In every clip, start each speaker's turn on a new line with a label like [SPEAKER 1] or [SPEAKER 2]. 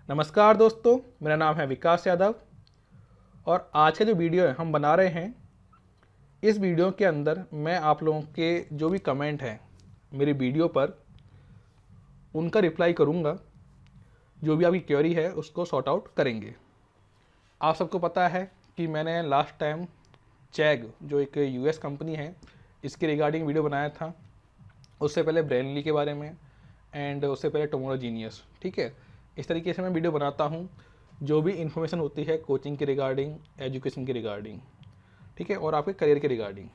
[SPEAKER 1] नमस्कार दोस्तों, मेरा नाम है विकास यादव और आज का जो वीडियो है हम बना रहे हैं। इस वीडियो के अंदर मैं आप लोगों के जो भी कमेंट हैं मेरी वीडियो पर उनका रिप्लाई करूंगा। जो भी आपकी क्वेरी है उसको सॉर्ट आउट करेंगे। आप सबको पता है कि मैंने लास्ट टाइम चैग जो एक यूएस कंपनी है इसके रिगार्डिंग वीडियो बनाया था। उससे पहले ब्रेनली के बारे में एंड उससे पहले टुमारो जीनियस। ठीक है, इस तरीके से मैं वीडियो बनाता हूँ जो भी इन्फॉर्मेशन होती है कोचिंग के रिगार्डिंग, एजुकेशन के रिगार्डिंग, ठीक है, और आपके करियर के रिगार्डिंग।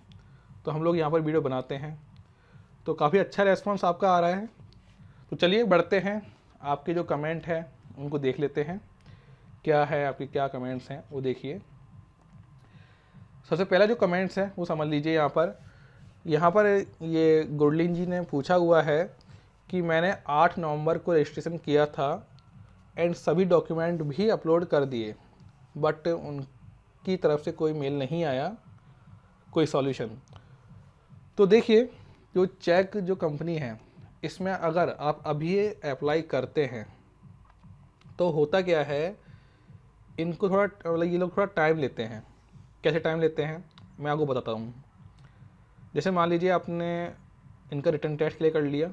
[SPEAKER 1] तो हम लोग यहाँ पर वीडियो बनाते हैं तो काफ़ी अच्छा रेस्पॉन्स आपका आ रहा है। तो चलिए बढ़ते हैं, आपके जो कमेंट है उनको देख लेते हैं। क्या है आपके, क्या कमेंट्स हैं वो देखिए। सबसे पहला जो कमेंट्स है वो समझ लीजिए। यहाँ पर ये गुरलीन जी ने पूछा हुआ है कि मैंने 8 नवंबर को रजिस्ट्रेशन किया था एंड सभी डॉक्यूमेंट भी अपलोड कर दिए, बट उनकी तरफ से कोई मेल नहीं आया, कोई सॉल्यूशन। तो देखिए, जो चेक जो कंपनी है इसमें अगर आप अभी अप्लाई करते हैं तो होता क्या है, इनको थोड़ा मतलब ये लोग थोड़ा टाइम लेते हैं। कैसे टाइम लेते हैं मैं आपको बताता हूँ। जैसे मान लीजिए आपने इनका रिटर्न टेस्ट क्लियर कर लिया,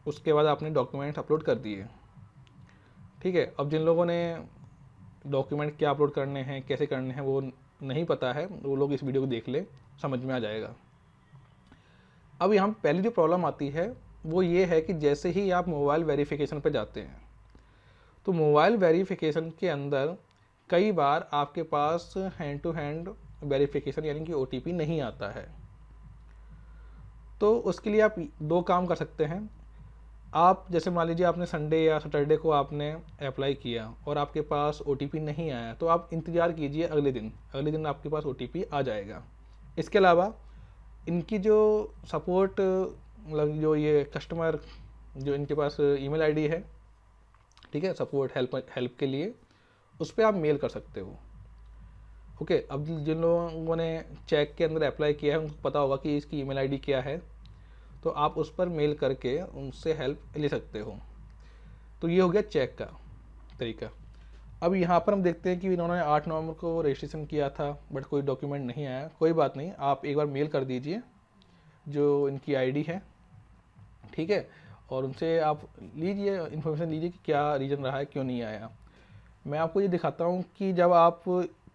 [SPEAKER 1] उसके बाद आपने डॉक्यूमेंट अपलोड कर दिए। ठीक है, अब जिन लोगों ने डॉक्यूमेंट क्या अपलोड करने हैं, कैसे करने हैं वो नहीं पता है, वो लोग इस वीडियो को देख ले, समझ में आ जाएगा। अब यहाँ पहली जो प्रॉब्लम आती है वो ये है कि जैसे ही आप मोबाइल वेरिफिकेशन पर जाते हैं तो मोबाइल वेरिफिकेशन के अंदर कई बार आपके पास हैंड टू हैंड वेरिफिकेशन यानी कि OTP नहीं आता है। तो उसके लिए आप दो काम कर सकते हैं। आप जैसे मान लीजिए आपने संडे या सैटरडे को आपने अप्लाई किया और आपके पास OTP नहीं आया, तो आप इंतज़ार कीजिए अगले दिन आपके पास OTP आ जाएगा। इसके अलावा इनकी जो सपोर्ट मतलब जो ये कस्टमर जो इनके पास ईमेल आईडी है, ठीक है, सपोर्ट हेल्प के लिए, उस पर आप मेल कर सकते हो। ओके, अब जिन लोगों ने चेक के अंदर अप्लाई किया है उनको पता होगा कि इसकी ईमेल आईडी क्या है, तो आप उस पर मेल करके उनसे हेल्प ले सकते हो। तो ये हो गया चेक का तरीका। अब यहाँ पर हम देखते हैं कि इन्होंने 8 नवंबर को रजिस्ट्रेशन किया था बट कोई डॉक्यूमेंट नहीं आया। कोई बात नहीं, आप एक बार मेल कर दीजिए जो इनकी आईडी है, ठीक है, और उनसे आप लीजिए इन्फॉर्मेशन लीजिए कि क्या रीज़न रहा है, क्यों नहीं आया। मैं आपको ये दिखाता हूँ कि जब आप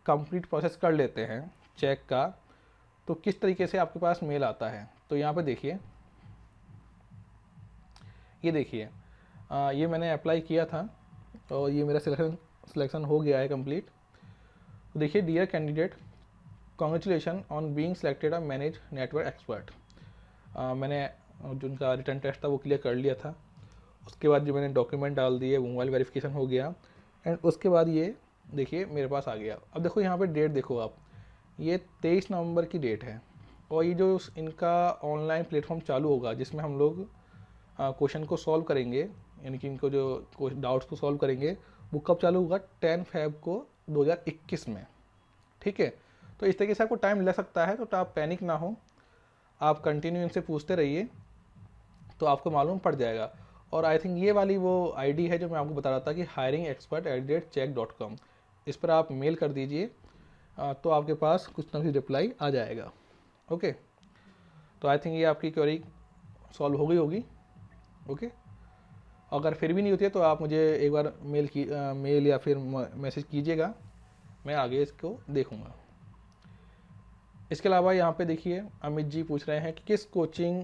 [SPEAKER 1] कंप्लीट प्रोसेस कर लेते हैं चेक का तो किस तरीके से आपके पास मेल आता है। तो यहाँ पे देखिए, ये देखिए, ये मैंने अप्लाई किया था और ये मेरा सिलेक्शन हो गया है कंप्लीट। तो देखिए, dear candidate, congratulation on being selected a manage network expert. मैंने जो उनका रिटर्न टेस्ट था वो क्लियर कर लिया था। उसके बाद जो मैंने डॉक्यूमेंट डाल दिए, मोबाइल वेरिफिकेशन हो गया एंड उसके बाद ये देखिए मेरे पास आ गया। अब देखो यहाँ पे डेट देखो आप, ये 23 नवंबर की डेट है और ये जो इनका ऑनलाइन प्लेटफॉर्म चालू होगा जिसमें हम लोग क्वेश्चन को सॉल्व करेंगे, यानी कि इनको जो डाउट्स को सॉल्व करेंगे, वो कब चालू होगा, 10 फेब को 2021 में। ठीक है, तो इस तरीके से आपको टाइम लग सकता है, तो आप पैनिक ना हो, आप कंटिन्यू इनसे पूछते रहिए तो आपको मालूम पड़ जाएगा। और आई थिंक ये वाली वो आईडी है जो मैं आपको बता रहा था कि hiringexpert@check.com, इस पर आप मेल कर दीजिए तो आपके पास कुछ ना कुछ रिप्लाई आ जाएगा। ओके, तो आई थिंक ये आपकी क्वेरी सॉल्व हो गई होगी। ओके, अगर फिर भी नहीं होती है तो आप मुझे एक बार मेल या फिर मैसेज कीजिएगा, मैं आगे इसको देखूँगा। इसके अलावा यहाँ पे देखिए, अमित जी पूछ रहे हैं कि किस कोचिंग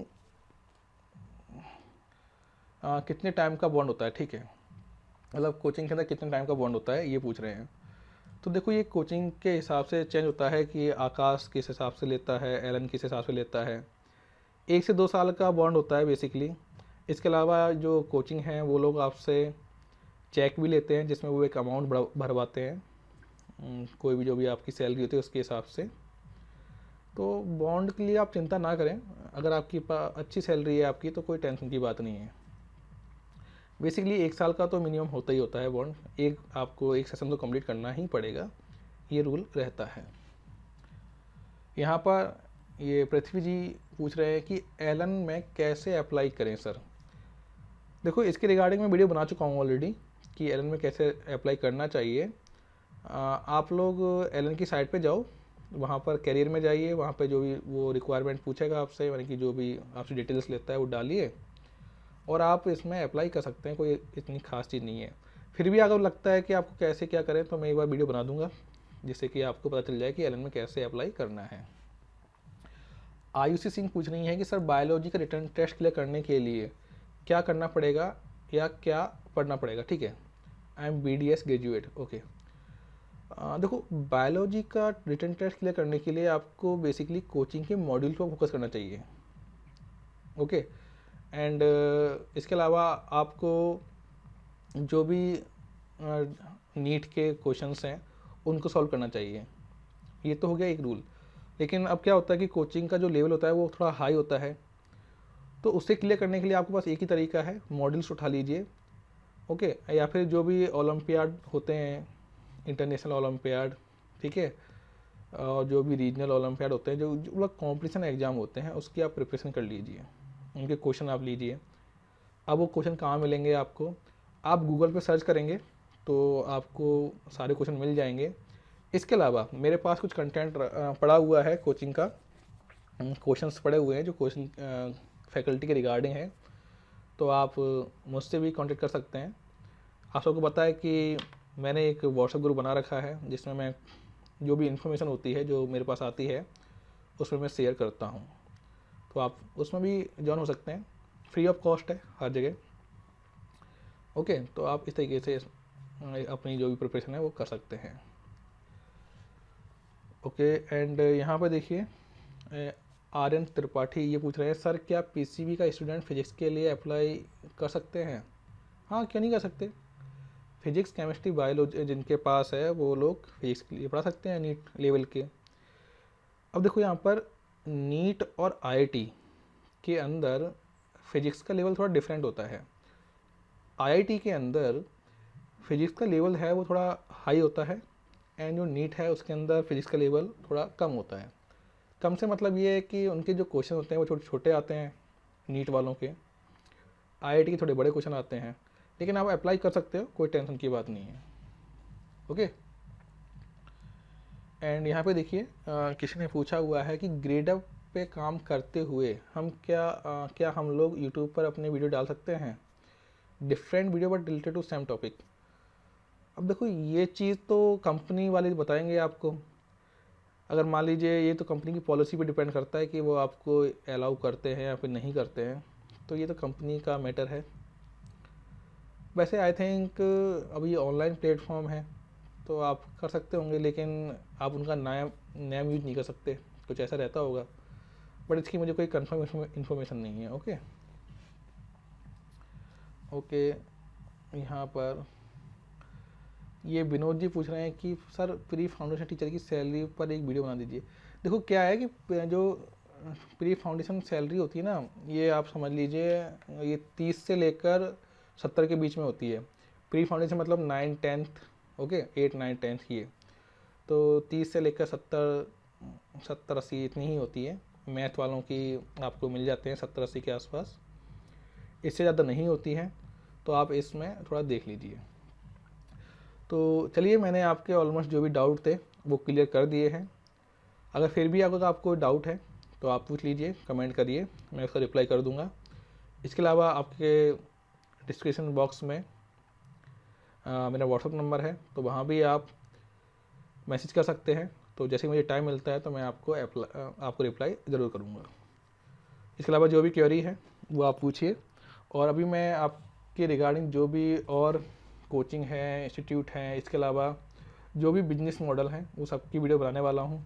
[SPEAKER 1] कितने टाइम का बॉन्ड होता है। ठीक है, मतलब कोचिंग के अंदर कितने टाइम का बॉन्ड होता है ये पूछ रहे हैं। तो देखो, ये कोचिंग के हिसाब से चेंज होता है कि आकाश किस हिसाब से लेता है, एलन किस हिसाब से लेता है। 1 से 2 साल का बॉन्ड होता है बेसिकली। इसके अलावा जो कोचिंग है वो लोग आपसे चेक भी लेते हैं जिसमें वो एक अमाउंट भरवाते हैं, कोई भी जो भी आपकी सैलरी होती है उसके हिसाब से। तो बॉन्ड के लिए आप चिंता ना करें, अगर आपकी अच्छी सैलरी है आपकी तो कोई टेंशन की बात नहीं है। बेसिकली 1 साल का तो मिनिमम होता ही होता है बॉन्ड, आपको एक सेशन तो कंप्लीट करना ही पड़ेगा, ये रूल रहता है। यहाँ पर ये पृथ्वी जी पूछ रहे हैं कि एलन में कैसे अप्लाई करें सर। देखो, इसके रिगार्डिंग मैं वीडियो बना चुका हूँ ऑलरेडी, कि एलन में कैसे अप्लाई करना चाहिए, आप लोग एलन की साइट पे जाओ, वहाँ पर करियर में जाइए, वहाँ पे जो भी वो रिक्वायरमेंट पूछेगा आपसे, यानी कि जो भी आपसे डिटेल्स लेता है वो डालिए और आप इसमें अप्लाई कर सकते हैं। कोई इतनी खास चीज़ नहीं है। फिर भी अगर लगता है कि आपको कैसे क्या करें तो मैं एक बार वीडियो बना दूंगा जिससे कि आपको पता चल जाए कि एलन में कैसे अप्लाई करना है। आयुषी सिंह पूछ रही है कि सर बायोलॉजी का रिटर्न टेस्ट क्लियर करने के लिए क्या करना पड़ेगा या क्या पढ़ना पड़ेगा। ठीक है, I am BDS graduate. Okay, देखो बायोलॉजी का रिटर्न टेस्ट क्लियर करने के लिए आपको बेसिकली कोचिंग के मॉड्यूल पर फोकस करना चाहिए। ओके, एंड इसके अलावा आपको जो भी नीट के क्वेश्चंस हैं उनको सॉल्व करना चाहिए। ये तो हो गया एक रूल। लेकिन अब क्या होता है कि कोचिंग का जो लेवल होता है वो थोड़ा हाई होता है, तो उससे क्लियर करने के लिए आपके पास एक ही तरीका है, मॉडल्स उठा लीजिए। ओके, या फिर जो भी ओलंपियाड होते हैं, इंटरनेशनल ओलंपियाड, ठीक है, और जो भी रीजनल ओलंपियाड होते हैं, जो मतलब कॉम्पिटिशन एग्ज़ाम होते हैं, उसकी आप प्रिपरेशन कर लीजिए, उनके क्वेश्चन आप लीजिए। अब वो क्वेश्चन कहाँ मिलेंगे आपको, आप गूगल पे सर्च करेंगे तो आपको सारे क्वेश्चन मिल जाएंगे। इसके अलावा मेरे पास कुछ कंटेंट पड़ा हुआ है, कोचिंग का क्वेश्चंस पड़े हुए हैं जो क्वेश्चन फैकल्टी के रिगार्डिंग है, तो आप मुझसे भी कांटेक्ट कर सकते हैं। आप सबको पता है कि मैंने एक व्हाट्सएप ग्रुप बना रखा है जिसमें मैं जो भी इन्फॉर्मेशन होती है जो मेरे पास आती है उसमें मैं शेयर करता हूँ, तो आप उसमें भी ज्वाइन हो सकते हैं, फ्री ऑफ कॉस्ट है हर जगह। ओके, तो आप इस तरीके से अपनी जो भी प्रिपरेशन है वो कर सकते हैं। ओके, एंड यहाँ पर देखिए आर्यन त्रिपाठी ये पूछ रहे हैं सर क्या PCB का स्टूडेंट फिजिक्स के लिए अप्लाई कर सकते हैं। हाँ, क्यों नहीं कर सकते। फिजिक्स केमिस्ट्री बायोलॉजी जिनके पास है वो लोग फिजिक्स के लिए पढ़ा सकते हैं नीट लेवल के। अब देखो यहाँ पर नीट और IIT के अंदर फिजिक्स का लेवल थोड़ा डिफरेंट होता है। IIT के अंदर फिजिक्स का लेवल है वो थोड़ा हाई होता है, एंड जो नीट है उसके अंदर फिजिक्स का लेवल थोड़ा कम होता है। कम से मतलब ये है कि उनके जो क्वेश्चन होते हैं वो छोटे छोटे आते हैं नीट वालों के, IIT के थोड़े बड़े क्वेश्चन आते हैं। लेकिन आप अप्लाई कर सकते हो, कोई टेंशन की बात नहीं है। ओके, एंड यहाँ पे देखिए किसी ने पूछा हुआ है कि ग्रेड अप पे काम करते हुए हम क्या हम लोग यूट्यूब पर अपने वीडियो डाल सकते हैं, different video but related to same topic. अब देखो ये चीज़ तो कंपनी वाले बताएंगे आपको। अगर मान लीजिए ये तो कंपनी की पॉलिसी पे डिपेंड करता है कि वो आपको अलाउ करते हैं या फिर नहीं करते हैं, तो ये तो कंपनी का मैटर है। वैसे आई थिंक अभी ऑनलाइन प्लेटफॉर्म है तो आप कर सकते होंगे, लेकिन आप उनका नेम यूज नहीं कर सकते, कुछ ऐसा रहता होगा, बट इसकी मुझे कोई कंफर्म इन्फॉर्मेशन नहीं है। ओके ओके, यहाँ पर ये विनोद जी पूछ रहे हैं कि सर प्री फाउंडेशन टीचर की सैलरी पर एक वीडियो बना दीजिए। देखो क्या है कि जो प्री फाउंडेशन सैलरी होती है ना, ये आप समझ लीजिए ये 30 से लेकर 70 के बीच में होती है। प्री फाउंडेशन मतलब 9th 10th, ओके 8 9 10th की है, तो 30 से लेकर 70 80 इतनी ही होती है। मैथ वालों की आपको मिल जाते हैं 70 80 के आसपास, इससे ज़्यादा नहीं होती है, तो आप इसमें थोड़ा देख लीजिए। तो चलिए, मैंने आपके ऑलमोस्ट जो भी डाउट थे वो क्लियर कर दिए हैं। अगर फिर भी अगर आपको डाउट है तो आप पूछ लीजिए, कमेंट करिए, मैं उसका रिप्लाई कर दूंगा। इसके अलावा आपके डिस्क्रिप्शन बॉक्स में मेरा व्हाट्सअप नंबर है, तो वहाँ भी आप मैसेज कर सकते हैं। तो जैसे मुझे टाइम मिलता है तो मैं आपको रिप्लाई ज़रूर करूँगा। इसके अलावा जो भी क्वेरी है वो आप पूछिए, और अभी मैं आपके रिगार्डिंग जो भी और कोचिंग है, इंस्टीट्यूट हैं, इसके अलावा जो भी बिजनेस मॉडल हैं वो सबकी वीडियो बनाने वाला हूँ,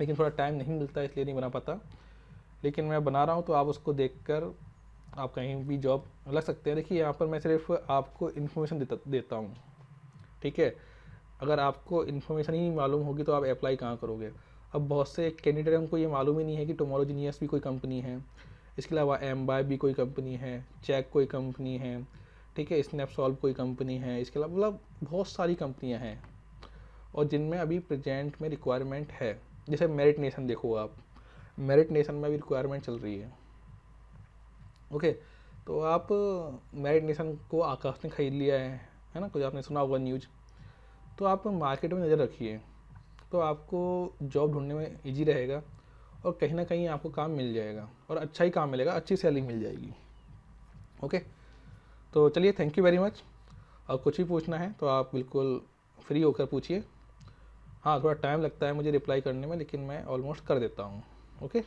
[SPEAKER 1] लेकिन थोड़ा टाइम नहीं मिलता इसलिए नहीं बना पाता, लेकिन मैं बना रहा हूँ, तो आप उसको देखकर आप कहीं भी जॉब लग सकते हैं। देखिए यहाँ पर मैं सिर्फ आपको इन्फॉर्मेशन देता हूँ, ठीक है। अगर आपको इन्फॉर्मेशन ही मालूम होगी तो आप अप्लाई कहाँ करोगे। अब बहुत से कैंडिडेट हैं उनको ये मालूम ही नहीं है कि टुमारो जीनियस भी कोई कंपनी है, इसके अलावा एमबाय भी कोई कंपनी है, चेक कोई कंपनी है, ठीक है, स्नैपसॉल्व कोई कंपनी है, इसके अलावा मतलब बहुत सारी कंपनियां हैं और जिनमें अभी प्रेजेंट में रिक्वायरमेंट है। जैसे मेरिट नेशन देखो आप, मेरिट नेशन में भी रिक्वायरमेंट चल रही है। ओके, तो आप मेरिट नेशन को आकाश ने खरीद लिया है, है ना, कुछ आपने सुना होगा न्यूज। तो आप मार्केट में नज़र रखिए, तो आपको जॉब ढूंढने में इजी रहेगा और कहीं ना कहीं आपको काम मिल जाएगा और अच्छा ही काम मिलेगा, अच्छी सैलरी मिल जाएगी। ओके, तो चलिए, थैंक यू वेरी मच। और कुछ भी पूछना है तो आप बिल्कुल फ्री होकर पूछिए। हाँ, थोड़ा टाइम लगता है मुझे रिप्लाई करने में, लेकिन मैं ऑलमोस्ट कर देता हूँ। ओके।